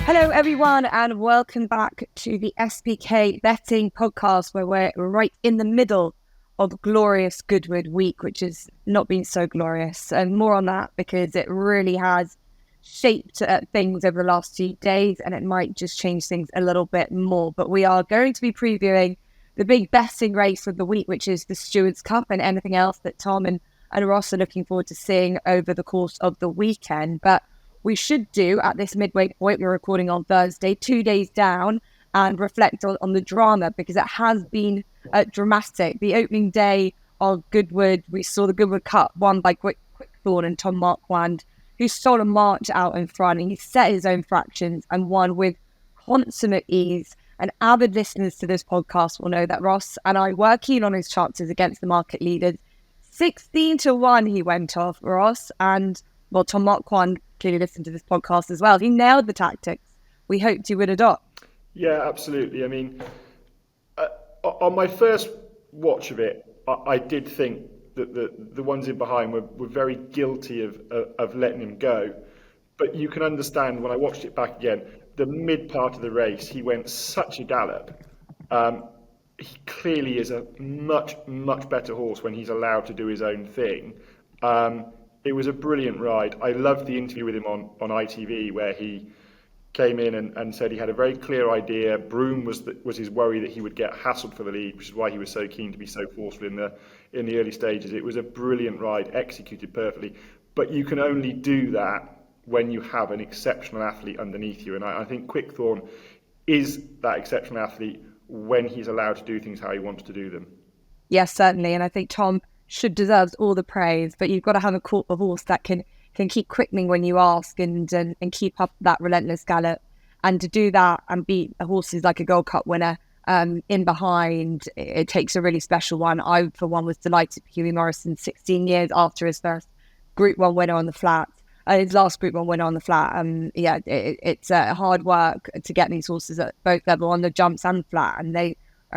Hello, everyone, and welcome back to the SBK Betting Podcast, where we're right in the middle of Glorious Goodwood week, which has not been so glorious. And more on that because it really has shaped things over the last few days, and it might just change things a little bit more. But we are going to be previewing the big betting race of the week, which is the Stewards Cup, and anything else that Tom and Ross are looking forward to seeing over the course of the weekend. But we should do, at this midway point, we're recording on Thursday, 2 days down, and reflect on the drama, because it has been dramatic. The opening day of Goodwood, we saw the Goodwood Cup won by Quickthorn and Tom Collins, who stole a march out in front, and he set his own fractions and won with consummate ease. And avid listeners to this podcast will know that Ross and I were keen on his chances against the market leaders. 16-1 he went off, Ross, and well, Tom Collins clearly listened to this podcast as well. He nailed the tactics we hoped he would adopt. Yeah, absolutely. I mean, on my first watch of it, I did think that the ones in behind were very guilty of letting him go. But you can understand, when I watched it back again, the mid part of the race, he went such a gallop. He clearly is a much, much better horse when he's allowed to do his own thing. It was a brilliant ride. I loved the interview with him on ITV, where he came in and said he had a very clear idea. Broome was his worry that he would get hassled for the lead, which is why he was so keen to be so forceful in the early stages. It was a brilliant ride, executed perfectly. But you can only do that when you have an exceptional athlete underneath you. And I think Quickthorn is that exceptional athlete when he's allowed to do things how he wants to do them. Yes, certainly. And I think Tom deserves all the praise, but you've got to have a horse that can keep quickening when you ask and keep up that relentless gallop. And to do that and beat horses like a Gold Cup winner in behind, it takes a really special one. I, for one, was delighted for Hughie Morrison 16 years after his first Group 1 winner on the flat. His last Group 1 winner on the flat. It's hard work to get these horses at both level on the jumps and flat, and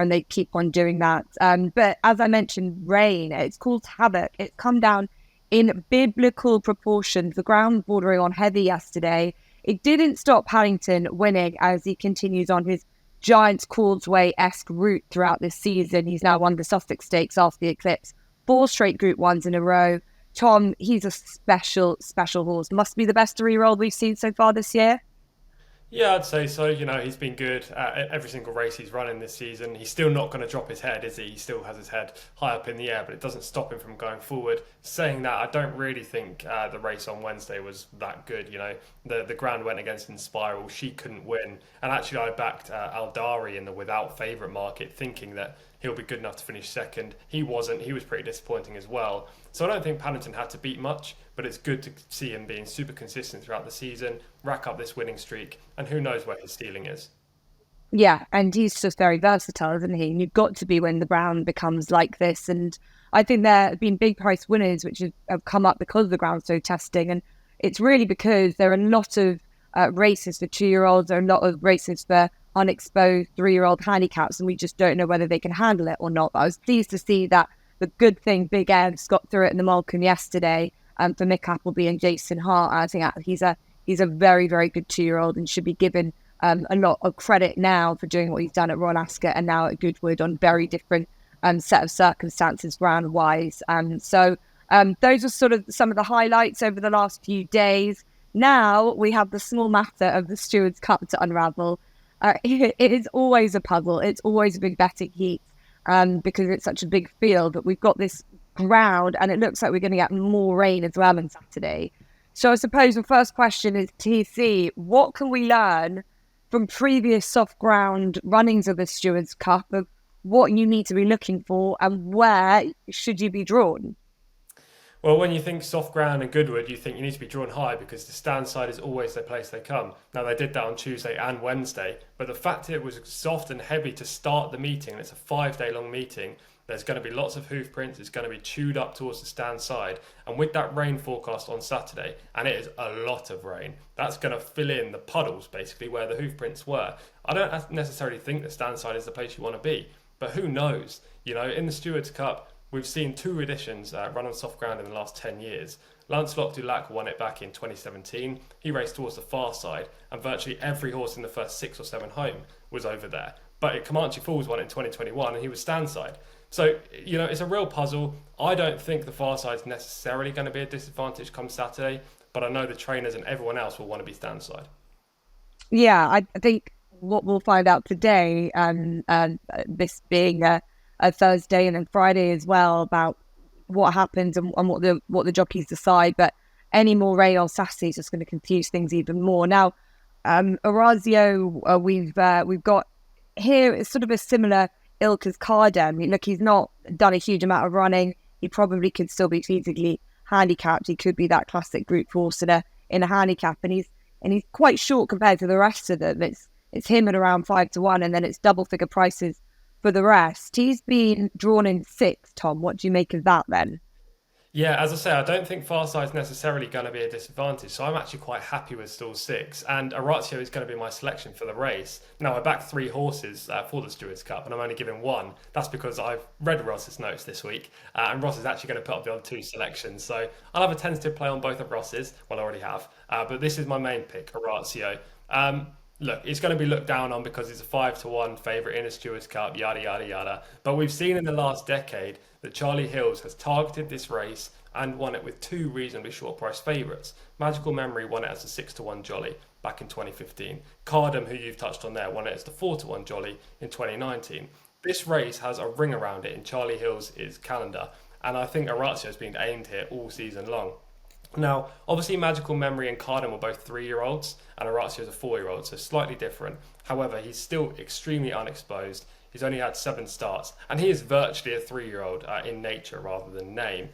they keep on doing that. But as I mentioned, rain, it's caused havoc. It's come down in biblical proportions. The ground bordering on heavy yesterday. It didn't stop Paddington winning as he continues on his Giants Causeway-esque route throughout this season. He's now won the Sussex Stakes after the eclipse, 4 straight Group 1s in a row. Tom, he's a special horse. Must be the best 3-year-old we've seen so far this year. Yeah, I'd say so. You know, he's been good at every single race he's running this season. He's still not going to drop his head, is he? He still has his head high up in the air, but it doesn't stop him from going forward. Saying that, I don't really think the race on Wednesday was that good. You know, the ground went against Inspiral. She couldn't win. And actually, I backed Aldari in the without favourite market, thinking that he'll be good enough to finish second. He wasn't. He was pretty disappointing as well. So I don't think Paddington had to beat much, but it's good to see him being super consistent throughout the season, rack up this winning streak, and who knows where his ceiling is. Yeah, and he's just very versatile, isn't he? And you've got to be when the ground becomes like this. And I think there have been big price winners which have come up because the ground's so testing. And it's really because there are a lot of races for 2-year-olds, there are a lot of races for unexposed 3-year-old handicaps, and we just don't know whether they can handle it or not. But I was pleased to see that the good thing, Big Evs, got through it in the Malcolm yesterday for Mick Appleby and Jason Hart. I think he's a very, very good 2-year-old and should be given a lot of credit now for doing what he's done at Royal Ascot and now at Goodwood on very different set of circumstances ground-wise. So those are sort of some of the highlights over the last few days. Now we have the small matter of the Stewards Cup to unravel. It is always a puzzle. It's always a big betting heat because it's such a big field. But we've got this ground and it looks like we're going to get more rain as well on Saturday. So I suppose the first question is, TC, what can we learn from previous soft ground runnings of the Stewards Cup of what you need to be looking for and where should you be drawn? Well, when you think soft ground and Goodwood, you think you need to be drawn high because the stand side is always the place they come. Now, they did that on Tuesday and Wednesday, but the fact that it was soft and heavy to start the meeting, and it's a 5-day long meeting, there's going to be lots of hoof prints, it's going to be chewed up towards the stand side, and with that rain forecast on Saturday, and it is a lot of rain, that's going to fill in the puddles, basically, where the hoof prints were. I don't necessarily think the stand side is the place you want to be, but who knows? You know, in the Stewards Cup, we've seen 2 editions run on soft ground in the last 10 years. Lancelot du Lac won it back in 2017. He raced towards the far side, and virtually every horse in the first 6 or 7 home was over there. But Comanche Falls won it in 2021, and he was standside. So, it's a real puzzle. I don't think the far side's necessarily going to be a disadvantage come Saturday, but I know the trainers and everyone else will want to be standside. Yeah, I think what we'll find out today, this being a Thursday and then Friday as well, about what happens and what the jockeys decide. But any more rain on Saturday is just going to confuse things even more. Now, Orazio, we've got here, it's sort of a similar ilk as Cardem. Look, he's not done a huge amount of running. He probably could still be feasibly handicapped. He could be that classic group force in a handicap, and he's quite short compared to the rest of them. It's him at around 5-1, and then it's double figure prices for the rest. He's been drawn in 6, Tom. What do you make of that then? Yeah, as I say, I don't think Farside's necessarily going to be a disadvantage, so I'm actually quite happy with stall 6, and Orazio is going to be my selection for the race. Now, I backed 3 horses for the Stewards Cup, and I'm only giving 1. That's because I've read Ross's notes this week, and Ross is actually going to put up the other 2 selections, so I'll have a tentative play on both of Ross's. Well, I already have, but this is my main pick, Orazio. Look, it's going to be looked down on because it's a 5-1 favourite in a Stewards Cup, yada, yada, yada. But we've seen in the last decade that Charlie Hills has targeted this race and won it with 2 reasonably short price favourites. Magical Memory won it as a 6-1 Jolly back in 2015. Cardem, who you've touched on there, won it as the 4-1 Jolly in 2019. This race has a ring around it in Charlie Hills' calendar, and I think Orazio has been aimed here all season long. Now, obviously Magical Memory and Cardem were both 3-year-olds, and Orazio is a 4-year-old, so slightly different. However, he's still extremely unexposed. He's only had 7 starts, and he is virtually a 3-year-old in nature rather than name.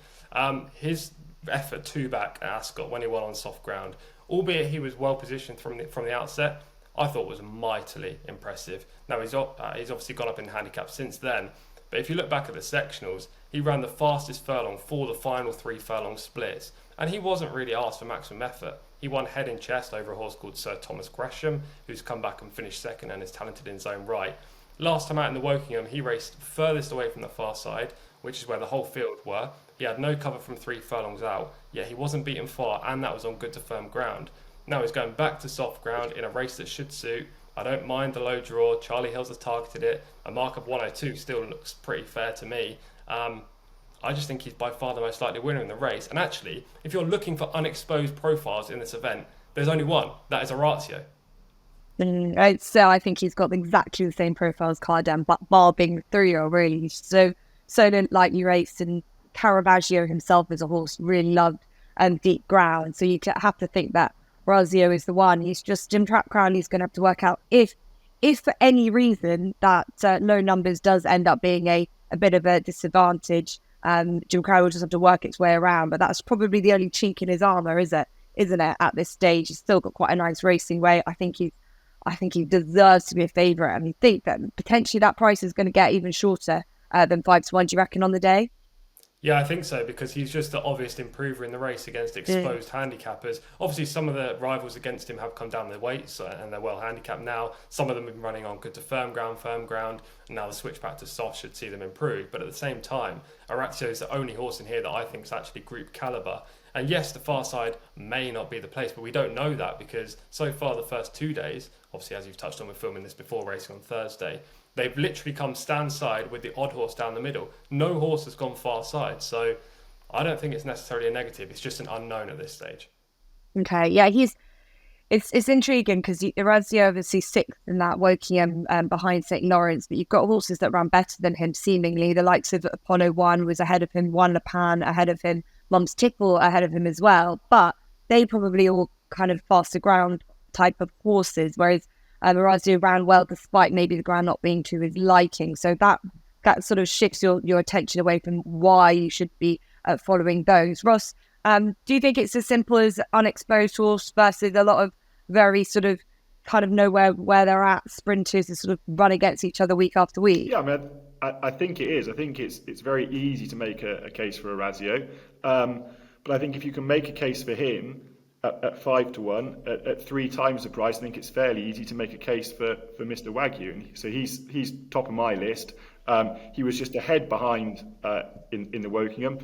His effort 2 back at Ascot when he won on soft ground, albeit he was well positioned from the outset, I thought was mightily impressive. Now, he's obviously gone up in handicap since then, but if you look back at the sectionals, he ran the fastest furlong for the final 3 furlong splits, and he wasn't really asked for maximum effort. He won head and chest over a horse called Sir Thomas Gresham, who's come back and finished second and is talented in his own right. Last time out in the Wokingham, he raced furthest away from the far side, which is where the whole field were. He had no cover from 3 furlongs out, yet he wasn't beaten far, and that was on good to firm ground. Now he's going back to soft ground in a race that should suit. I don't mind the low draw. Charlie Hills has targeted it. A mark of 102 still looks pretty fair to me. I just think he's by far the most likely winner in the race. And actually, if you're looking for unexposed profiles in this event, there's only one. That is Orazio. So I think he's got exactly the same profile as Cardem, but bar being the 3-year-old, really. He's so didn't lightly raced, and Caravaggio himself as a horse really loved deep ground. So you have to think that Orazio is the one. He's just Jim Crowley's going to have to work out if for any reason that low numbers does end up being a bit of a disadvantage. Jim Crowley will just have to work its way around, but that's probably the only chink in his armour, isn't it? At this stage, he's still got quite a nice racing way. I think he deserves to be a favourite, and I think that potentially that price is going to get even shorter than 5-1. Do you reckon on the day? Yeah, I think so, because he's just the obvious improver in the race against exposed handicappers. Obviously, some of the rivals against him have come down their weights and they're well handicapped now. Some of them have been running on good to firm ground, and now the switch back to soft should see them improve. But at the same time, Orazio is the only horse in here that I think is actually group calibre. And yes, the far side may not be the place, but we don't know that because so far the first 2 days, obviously as you've touched on, we're filming this before racing on Thursday, they've literally come stand side with the odd horse down the middle. No horse has gone far side, so I don't think it's necessarily a negative. It's just an unknown at this stage. Okay, yeah, it's intriguing because Orazio obviously 6th in that Wokingham behind St. Lawrence, but you've got horses that ran better than him seemingly. The likes of Apollo 1 was ahead of him, One Lepan ahead of him, Mum's Tipple ahead of him as well, but they probably all kind of faster ground type of horses, whereas Orazio ran well despite maybe the ground not being to his liking. So that sort of shifts your attention away from why you should be following those. Ross, do you think it's as simple as unexposed horse versus a lot of very sort of kind of know where they're at sprinters that sort of run against each other week after week? Yeah, I mean, I think it is. I think it's very easy to make a case for Orazio. But I think if you can make a case for him at 5-1, at 3 times the price, I think it's fairly easy to make a case for Mr. Wagyu. And so he's top of my list. He was just a head behind in the Wokingham.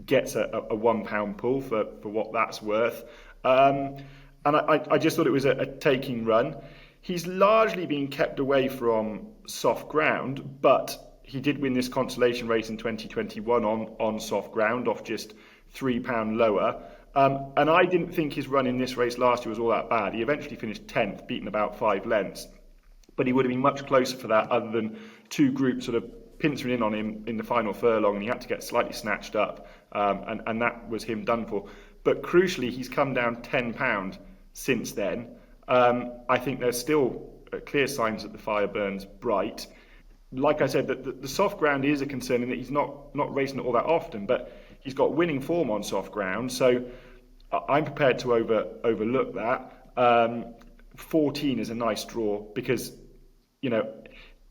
gets a £1 pull for what that's worth. And I just thought it was a taking run. He's largely been kept away from soft ground, but he did win this consolation race in 2021 on soft ground off just £3 lower. And I didn't think his run in this race last year was all that bad. He eventually finished 10th, beaten about 5 lengths. But he would have been much closer for that other than two groups sort of pincering in on him in the final furlong, and he had to get slightly snatched up, and that was him done for. But crucially, he's come down £10 since then. I think there's still clear signs that the fire burns bright. Like I said, the soft ground is a concern in that he's not racing it all that often, but he's got winning form on soft ground, so I'm prepared to overlook that. 14 is a nice draw because, you know,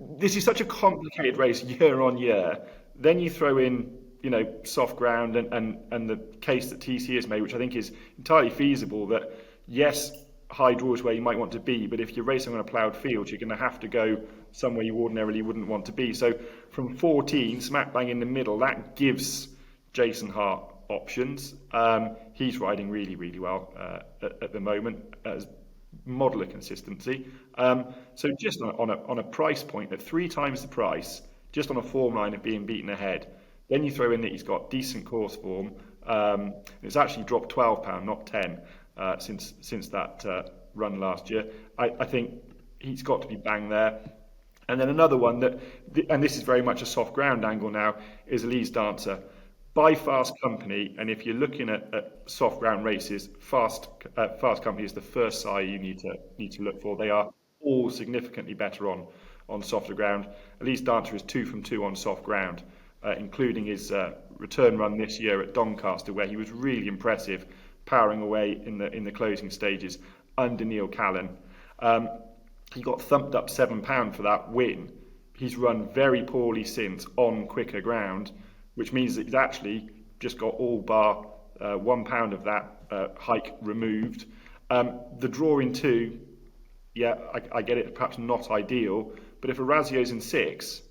this is such a complicated race year on year. Then you throw in, you know, soft ground and the case that TC has made, which I think is entirely feasible, that yes, high draw is where you might want to be, but if you're racing on a ploughed field, you're going to have to go somewhere you ordinarily wouldn't want to be. So from 14, smack bang in the middle, that gives Jason Hart options. He's riding really, really well at the moment as model of consistency. So just on a price point at 3 times the price, just on a form line of being beaten ahead, then you throw in that he's got decent course form. It's actually dropped £12, not 10, since that run last year. I think he's got to be bang there. And then another one and this is very much a soft ground angle now, is Elise Dancer. By Fast Company, and if you're looking at soft ground races, Fast Company is the first sire you need to look for. They are all significantly better on softer ground. Elise Dancer is 2 from 2 on soft ground, including his return run this year at Doncaster, where he was really impressive, powering away in the closing stages under Neil Callan. He got thumped up £7 for that win. He's run very poorly since on quicker ground, which means that he's actually just got all bar £1 of that hike removed. The draw in 2, yeah, I get it, perhaps not ideal, but if Orazio's in 6,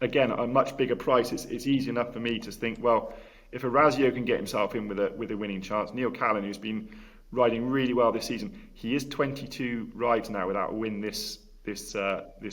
again, at a much bigger price, it's easy enough for me to think, well, if Orazio can get himself in with a winning chance, Neil Callan, who's been riding really well this season, he is 22 rides now without a win this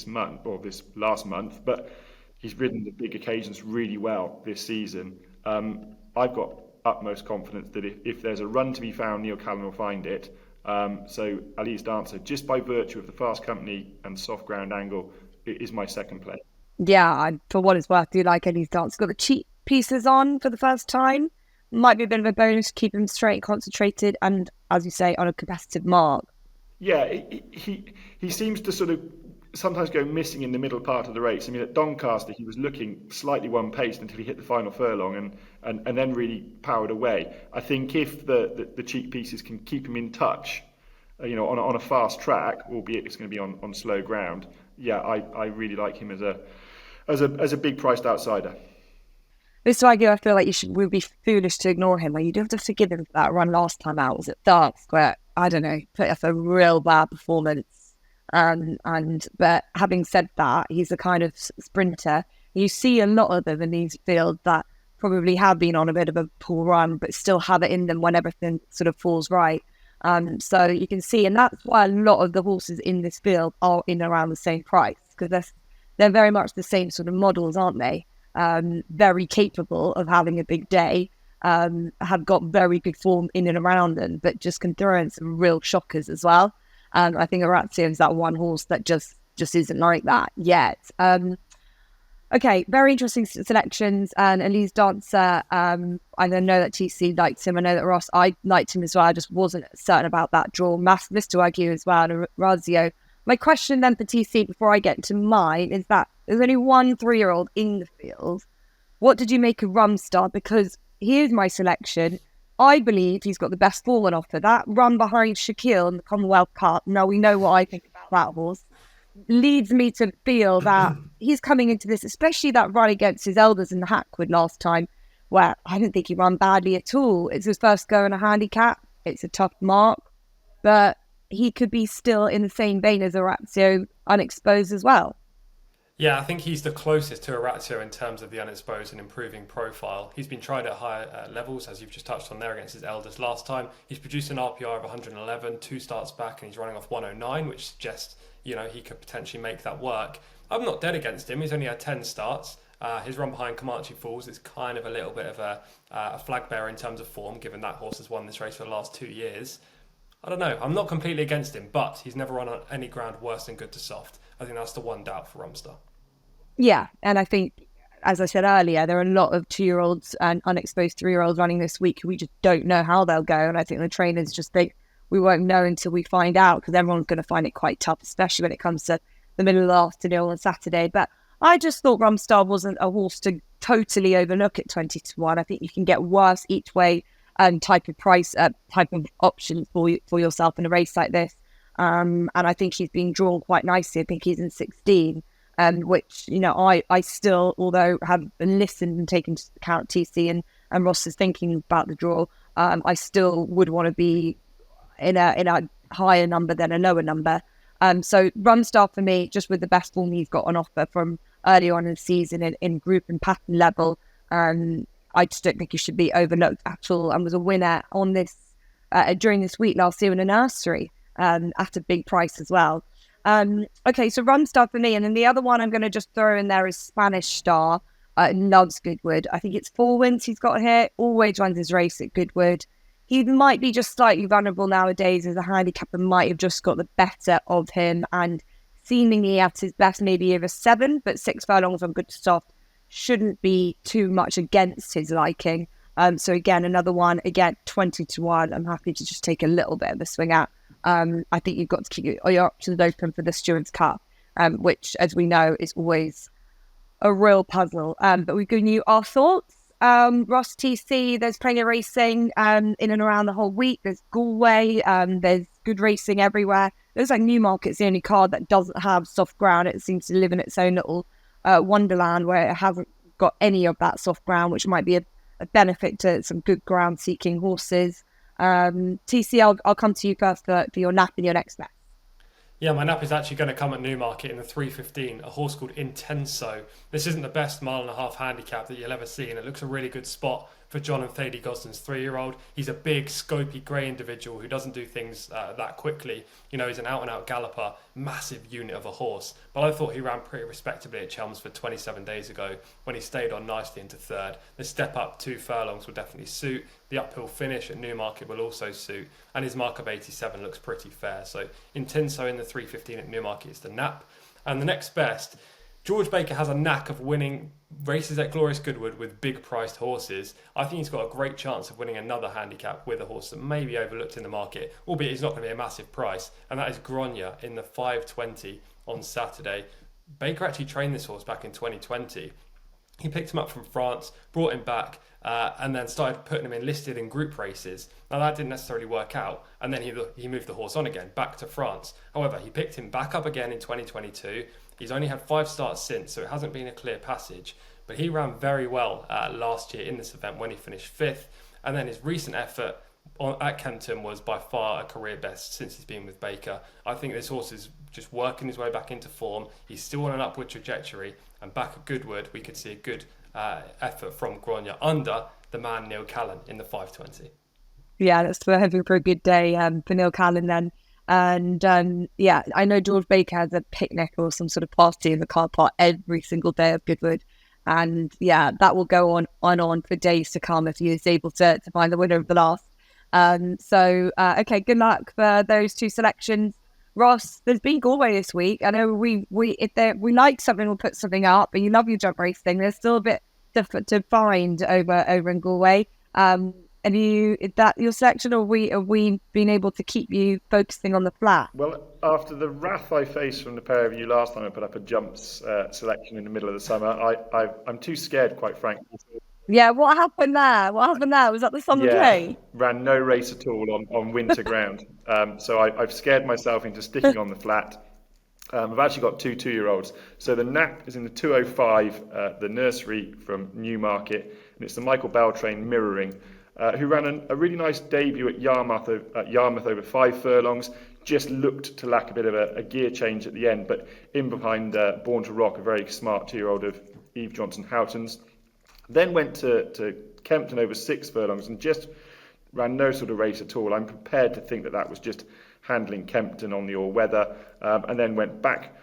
month, or this last month, but he's ridden the big occasions really well this season. I've got utmost confidence that if there's a run to be found, Neil Callan will find it. So Elise Dancer, just by virtue of the Fast Company and soft ground angle, it is my second play. Yeah, for what it's worth, do like Elise Dancer. Got the cheap pieces on for the first time. Might be a bit of a bonus to keep him straight, concentrated, and, as you say, on a competitive mark. Yeah, he seems to sort of sometimes go missing in the middle part of the race. I mean, at Doncaster, he was looking slightly one-paced until he hit the final furlong and then really powered away. I think if the cheek pieces can keep him in touch, on a fast track, albeit it's going to be on slow ground, yeah, I really like him as a big priced outsider. This Wagyu, I feel like we'd be foolish to ignore him. Like, you do have to forgive him for that run last time out. Was it Darts, where, I don't know, put up a real bad performance. But having said that, he's a kind of sprinter. You see a lot of them in these fields that probably have been on a bit of a poor run, but still have it in them when everything sort of falls right. So you can see, and that's why a lot of the horses in this field are in around the same price, because they're very much the same sort of models, aren't they? Very capable of having a big day, have got very good form in and around them, but just can throw in some real shockers as well. I think Orazio is that one horse that just isn't like that yet. Okay, very interesting selections. And Elise Dancer, I know that TC liked him. I know that Ross, I liked him as well. I just wasn't certain about that draw. Mr. Wagyu as well, and Orazio. My question then for TC before I get to mine is that there's only one 3-year-old in the field. What did you make of Rumstar? Because here's my selection. I believe he's got the best form on offer. That run behind Shaquille in the Commonwealth Cup, now we know what I think about that horse, leads me to feel that he's coming into this, especially that run against his elders in the Hackwood last time, where I didn't think he ran badly at all. It's his first go in a handicap. It's a tough mark, but he could be still in the same vein as Orazio, unexposed as well. Yeah, I think he's the closest to Orazio in terms of the unexposed and improving profile. He's been tried at higher levels, as you've just touched on there, against his elders last time. He's produced an RPI of 111, 2 starts back, and he's running off 109, which suggests, he could potentially make that work. I'm not dead against him. He's only had 10 starts. His run behind Comanche Falls is kind of a little bit of a flag bearer in terms of form, given that horse has won this race for the last 2 years. I don't know. I'm not completely against him, but he's never run on any ground worse than good to soft. I think that's the one doubt for Rumstar. Yeah, and I think, as I said earlier, there are a lot of 2-year-olds and unexposed 3-year-olds running this week who we just don't know how they'll go. And I think the trainers just think we won't know until we find out, because everyone's going to find it quite tough, especially when it comes to the middle of the afternoon on Saturday. But I just thought Rumstar wasn't a horse to totally overlook at 20-1. I think you can get worse each way type of price, type of option for yourself in a race like this. And I think he's being drawn quite nicely. I think he's in 16. Which, I still, although have listened and taken into account TC and Ross's thinking about the draw, I still would want to be in a higher number than a lower number. So Rumstar for me, just with the best form he's got on offer from early on in the season in group and pattern level, I just don't think he should be overlooked at all, and was a winner on this during this week last year in a nursery at a big price as well. Okay, so Rumstar for me, and then the other one I'm going to just throw in there is Spanish Star. Loves Goodwood. I think it's 4 wins he's got here. Always runs his race at Goodwood. He might be just slightly vulnerable nowadays, as a handicapper might have just got the better of him, and seemingly at his best maybe over 7, but 6 furlongs on good to soft shouldn't be too much against his liking. So again, another one, again, 20-1. I'm happy to just take a little bit of a swing at. I think you've got to keep your options open for the Stewards Cup, which, as we know, is always a real puzzle. But we've given you our thoughts. Ross TC, there's plenty of racing in and around the whole week. There's Galway, there's good racing everywhere. There's like Newmarket's the only card that doesn't have soft ground. It seems to live in its own little wonderland where it hasn't got any of that soft ground, which might be a benefit to some good ground seeking horses. TC, I'll come to you first for your nap and your next bet. Yeah, my nap is actually going to come at Newmarket in the 3:15, a horse called Intenso. This isn't the best 1.5 mile handicap that you'll ever see, and it looks a really good spot for John and Thady Gosden's 3-year-old. He's a big, scopy, grey individual who doesn't do things that quickly. He's an out-and-out galloper, massive unit of a horse. But I thought he ran pretty respectably at Chelmsford 27 days ago when he stayed on nicely into 3rd. The step up 2 furlongs will definitely suit. The uphill finish at Newmarket will also suit. And his mark of 87 looks pretty fair. So Intenso in the 3:15 at Newmarket is the nap. And the next best, George Baker has a knack of winning races at Glorious Goodwood with big priced horses. I think he's got a great chance of winning another handicap with a horse that may be overlooked in the market, albeit he's not going to be a massive price, and that is Grogna in the 5:20 on Saturday. Baker actually trained this horse back in 2020. He picked him up from France, brought him back, and then started putting him enlisted in group races. Now that didn't necessarily work out, and then he moved the horse on again, back to France. However, he picked him back up again in 2022. He's only had 5 starts since, so it hasn't been a clear passage. But he ran very well last year in this event when he finished 5th. And then his recent effort at Kempton was by far a career best since he's been with Baker. I think this horse is just working his way back into form. He's still on an upward trajectory. And back at Goodwood, we could see a good effort from Grogna under the man Neil Callan in the 5:20. Yeah, that's for hoping for a good day for Neil Callan then. And I know George Baker has a picnic or some sort of party in the car park every single day of Goodwood. And yeah, that will go on for days to come if he is able to find the winner of the last. Okay, good luck for those 2 selections. Ross, there's been Galway this week. I know we like something, we'll put something up, but you love your jump race thing. There's still a bit to find over in Galway. Is that your selection, or have we been able to keep you focusing on the flat? Well, after the wrath I faced from the pair of you last time I put up a jumps selection in the middle of the summer, I'm too scared, quite frankly. Yeah, what happened there? Was that the summer play? Ran no race at all on winter ground. So I've scared myself into sticking on the flat. I've actually got 2 2-year-olds. So the nap is in the 2:05, the nursery from Newmarket, and it's the Michael Bell train mirroring. who ran a really nice debut at Yarmouth over 5 furlongs. Just looked to lack a bit of a gear change at the end, but in behind Born to Rock, a very smart 2-year-old of Eve Johnson-Houghton's. Then went to Kempton over 6 furlongs and just ran no sort of race at all. I'm prepared to think that was just handling Kempton on the all-weather, and then went back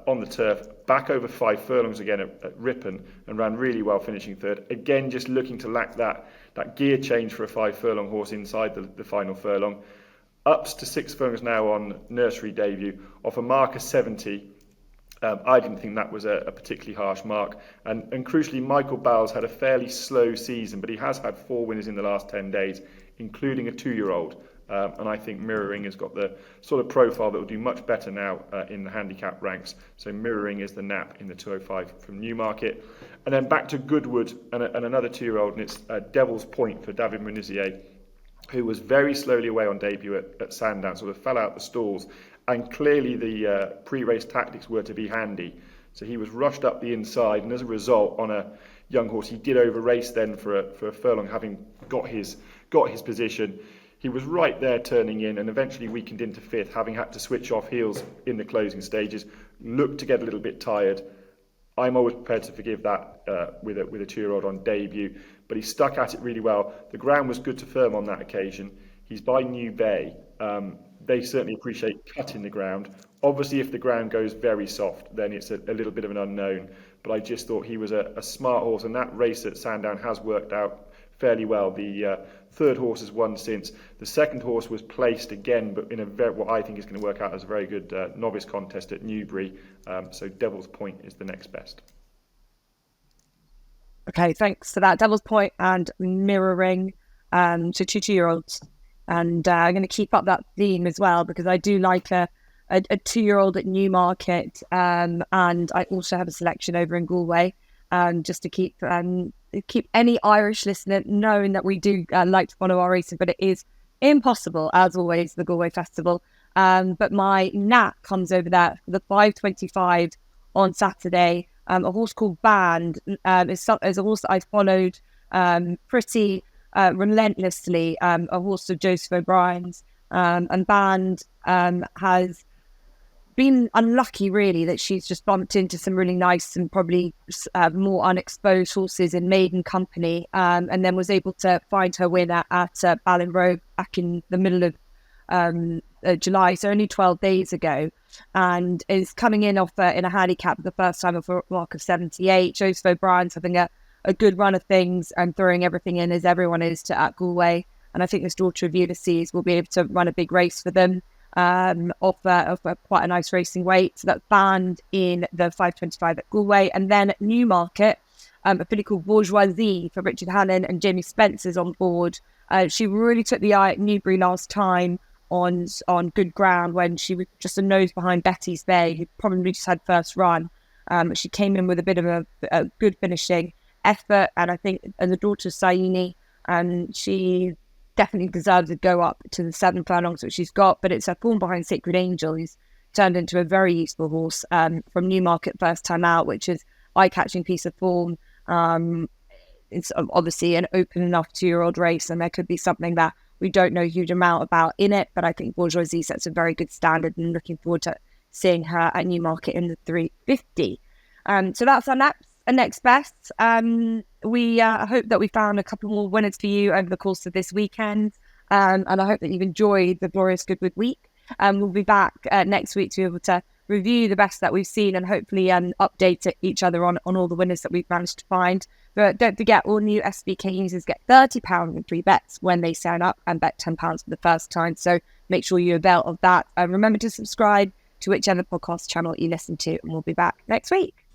on the turf, back over 5 furlongs again at Ripon, and ran really well, finishing third. Again, just looking to lack that gear change for a 5 furlong horse inside the final furlong. Ups to 6 furlongs now on nursery debut, off a mark of 70. I didn't think that was a particularly harsh mark. And crucially, Michael Bowles had a fairly slow season, but he has had 4 winners in the last 10 days, including a 2-year-old. And I think Mirroring has got the sort of profile that will do much better now in the handicap ranks. So Mirroring is the nap in the 205 from Newmarket. And then back to Goodwood and another 2-year-old, and it's Devil's Point for David Munizier, who was very slowly away on debut at Sandown, sort of fell out the stalls. And clearly the pre-race tactics were to be handy. So he was rushed up the inside, and as a result, on a young horse, he did over-race then for a furlong, having got his position. He was right there turning in, and eventually weakened into 5th, having had to switch off heels in the closing stages. Looked to get a little bit tired. I'm always prepared to forgive that with a 2-year-old on debut, but he stuck at it really well. The ground was good to firm on that occasion. He's by New Bay. They certainly appreciate cutting the ground. Obviously, if the ground goes very soft, then it's a little bit of an unknown. But I just thought he was a smart horse, and that race at Sandown has worked out fairly well. The third horse has won since. The second horse was placed again, but in what I think is going to work out as a very good novice contest at Newbury. So Devil's Point is the next best. Okay, thanks for that. Devil's Point and Mirroring, to 2-year-olds. And I'm going to keep up that theme as well, because I do like a 2-year-old at Newmarket, and I also have a selection over in Galway, just to keep any Irish listener knowing that we do like to follow our racing, but it is impossible, as always, the Galway Festival. But my nap comes over there for the 5:25 on Saturday. A horse called Band is a horse that I followed pretty relentlessly, a horse of Joseph O'Brien's, and Band has been unlucky, really, that she's just bumped into some really nice and probably more unexposed horses in maiden company, and then was able to find her winner at Ballinrobe back in the middle of July, so only 12 days ago, and is coming in off in a handicap for the first time of a mark of 78. Joseph O'Brien's having a good run of things and throwing everything in, as everyone is, at Galway, and I think this daughter of Ulysses will be able to run a big race for them off quite a nice racing weight. So that's Band in the 5:25 at Galway. And then at Newmarket, a filly called Bourgeoisie for Richard Hannon and Jamie Spencer's on board. She really took the eye at Newbury last time on good ground, when she was just a nose behind Betty's Bay, who probably just had first run. She came in with a bit of a good finishing effort, and I think as a daughter of Saini, she definitely deserves to go up to the 7 furlongs which she's got, but it's her form behind Sacred Angel who's turned into a very useful horse from Newmarket first time out, which is eye-catching piece of form. It's obviously an open enough 2-year-old race, and there could be something that we don't know a huge amount about in it, but I think Bourgeoisie sets a very good standard, and looking forward to seeing her at Newmarket in the 350. So that's our next best. We hope that we found a couple more winners for you over the course of this weekend, and I hope that you've enjoyed the Glorious Goodwood week. We'll be back next week to be able to review the best that we've seen, and hopefully update each other on all the winners that we've managed to find. But don't forget, all new SBK users get £30 in free bets when they sign up and bet £10 for the first time. So make sure you avail of that. And remember to subscribe to whichever podcast channel you listen to, and we'll be back next week.